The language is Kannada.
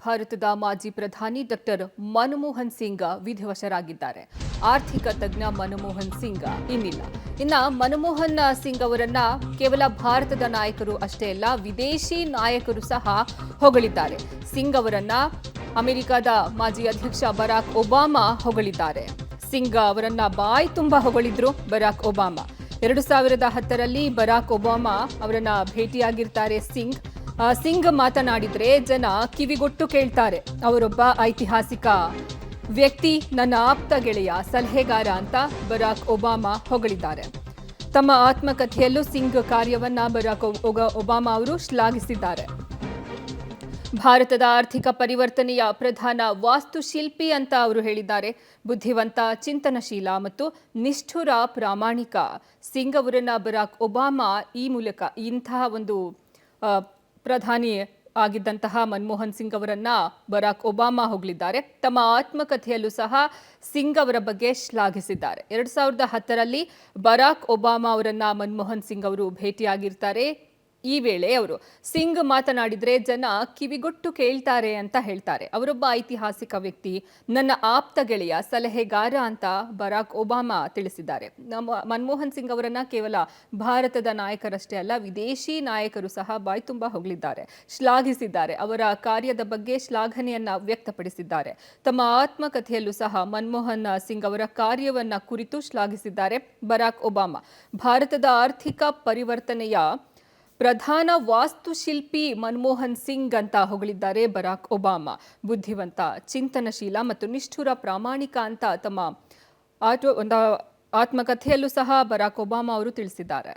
ಭಾರತದ ಮಾಜಿ ಪ್ರಧಾನಿ ಡಾಕ್ಟರ್ ಮನಮೋಹನ್ ಸಿಂಗ್ ವಿಧಿವಶರಾಗಿದ್ದಾರೆ. ಆರ್ಥಿಕ ತಜ್ಞ ಮನಮೋಹನ್ ಸಿಂಗ್ ಇನ್ನಿಲ್ಲ. ಮನಮೋಹನ್ ಸಿಂಗ್ ಅವರನ್ನ ಕೇವಲ ಭಾರತದ ನಾಯಕರು ಅಷ್ಟೇ ಅಲ್ಲ, ವಿದೇಶಿ ನಾಯಕರು ಸಹ ಹೊಗಳಿದ್ದಾರೆ. ಸಿಂಗ್ ಅವರನ್ನ ಅಮೆರಿಕದ ಮಾಜಿ ಅಧ್ಯಕ್ಷ ಬರಾಕ್ ಒಬಾಮಾ ಹೊಗಳಿದ್ದಾರೆ. ಸಿಂಗ್ ಅವರನ್ನ ಬಾಯಿ ತುಂಬಾ ಹೊಗಳಿದ್ರು ಬರಾಕ್ ಒಬಾಮಾ. 2010ರಲ್ಲಿ ಬರಾಕ್ ಒಬಾಮಾ ಅವರನ್ನ ಭೇಟಿಯಾಗಿರ್ತಾರೆ ಸಿಂಗ್ ಮಾತನಾಡಿದ್ರೆ ಜನ ಕಿವಿಗೊಟ್ಟು ಕೇಳ್ತಾರೆ. ಅವರೊಬ್ಬ ಐತಿಹಾಸಿಕ ವ್ಯಕ್ತಿ, ನನ್ನ ಆಪ್ತ ಗೆಳೆಯ, ಸಲಹೆಗಾರ ಅಂತ ಬರಾಕ್ ಒಬಾಮಾ ಹೊಗಳಿದ್ದಾರೆ. ತಮ್ಮ ಆತ್ಮಕಥೆಯಲ್ಲೂ ಸಿಂಗ್ ಕಾರ್ಯವನ್ನ ಬರಾಕ್ ಒಬಾಮಾ ಅವರು ಶ್ಲಾಘಿಸಿದ್ದಾರೆ. ಭಾರತದ ಆರ್ಥಿಕ ಪರಿವರ್ತನೆಯ ಪ್ರಧಾನ ವಾಸ್ತುಶಿಲ್ಪಿ ಅಂತ ಅವರು ಹೇಳಿದ್ದಾರೆ. ಬುದ್ಧಿವಂತ, ಚಿಂತನಶೀಲ ಮತ್ತು ನಿಷ್ಠುರ ಪ್ರಾಮಾಣಿಕ ಸಿಂಗ್ ಅವರನ್ನ ಬರಾಕ್ ಒಬಾಮಾ ಈ ಮೂಲಕ ಇಂತಹ ಒಂದು ಪ್ರಧಾನಿ ಆಗಿದ್ದಂತಹ ಮನಮೋಹನ್ ಸಿಂಗ್ ಅವರನ್ನ ಬರಾಕ್ ಒಬಾಮಾ ಹೊಗಳಿದ್ದಾರೆ. ತಮ್ಮ ಆತ್ಮಕಥೆಯಲ್ಲೂ ಸಹ ಸಿಂಗ್ ಅವರ ಬಗ್ಗೆ ಶ್ಲಾಘಿಸಿದ್ದಾರೆ. 2010ರಲ್ಲಿ ಬರಾಕ್ ಒಬಾಮಾ ಅವರನ್ನ ಮನಮೋಹನ್ ಸಿಂಗ್ ಅವರು ಭೇಟಿಯಾಗಿರ್ತಾರೆ. ಈ ವೇಳೆ ಅವರು ಸಿಂಗ್ ಮಾತನಾಡಿದ್ರೆ ಜನ ಕಿವಿಗೊಟ್ಟು ಕೇಳ್ತಾರೆ ಅಂತ ಹೇಳ್ತಾರೆ. ಅವರೊಬ್ಬ ಐತಿಹಾಸಿಕ ವ್ಯಕ್ತಿ, ನನ್ನ ಆಪ್ತ ಗೆಳೆಯ, ಸಲಹೆಗಾರ ಅಂತ ಬರಾಕ್ ಒಬಾಮಾ ತಿಳಿಸಿದ್ದಾರೆ. ಮನಮೋಹನ್ ಸಿಂಗ್ ಅವರನ್ನ ಕೇವಲ ಭಾರತದ ನಾಯಕರಷ್ಟೇ ಅಲ್ಲ, ವಿದೇಶಿ ನಾಯಕರು ಸಹ ಬಾಯ್ತುಂಬಾ ಹೊಗಳಿದ್ದಾರೆ, ಶ್ಲಾಘಿಸಿದ್ದಾರೆ. ಅವರ ಕಾರ್ಯದ ಬಗ್ಗೆ ಶ್ಲಾಘನೆಯನ್ನ ವ್ಯಕ್ತಪಡಿಸಿದ್ದಾರೆ. ತಮ್ಮ ಆತ್ಮಕಥೆಯಲ್ಲೂ ಸಹ ಮನಮೋಹನ್ ಸಿಂಗ್ ಅವರ ಕಾರ್ಯವನ್ನ ಕುರಿತು ಶ್ಲಾಘಿಸಿದ್ದಾರೆ ಬರಾಕ್ ಒಬಾಮಾ. ಭಾರತದ ಆರ್ಥಿಕ ಪರಿವರ್ತನೆಯ ಪ್ರಧಾನ ವಾಸ್ತುಶಿಲ್ಪಿ ಮನಮೋಹನ್ ಸಿಂಗ್ ಅಂತ ಹೊಗಳಿದ್ದಾರೆ ಬರಾಕ್ ಒಬಾಮಾ. ಬುದ್ಧಿವಂತ, ಚಿಂತನಶೀಲ ಮತ್ತು ನಿಷ್ಠುರ ಪ್ರಾಮಾಣಿಕ ಅಂತ ತಮ್ಮ ಆತ್ಮಕಥೆಯಲ್ಲೂ ಸಹ ಬರಾಕ್ ಒಬಾಮಾ ಅವರು ತಿಳಿಸಿದ್ದಾರೆ.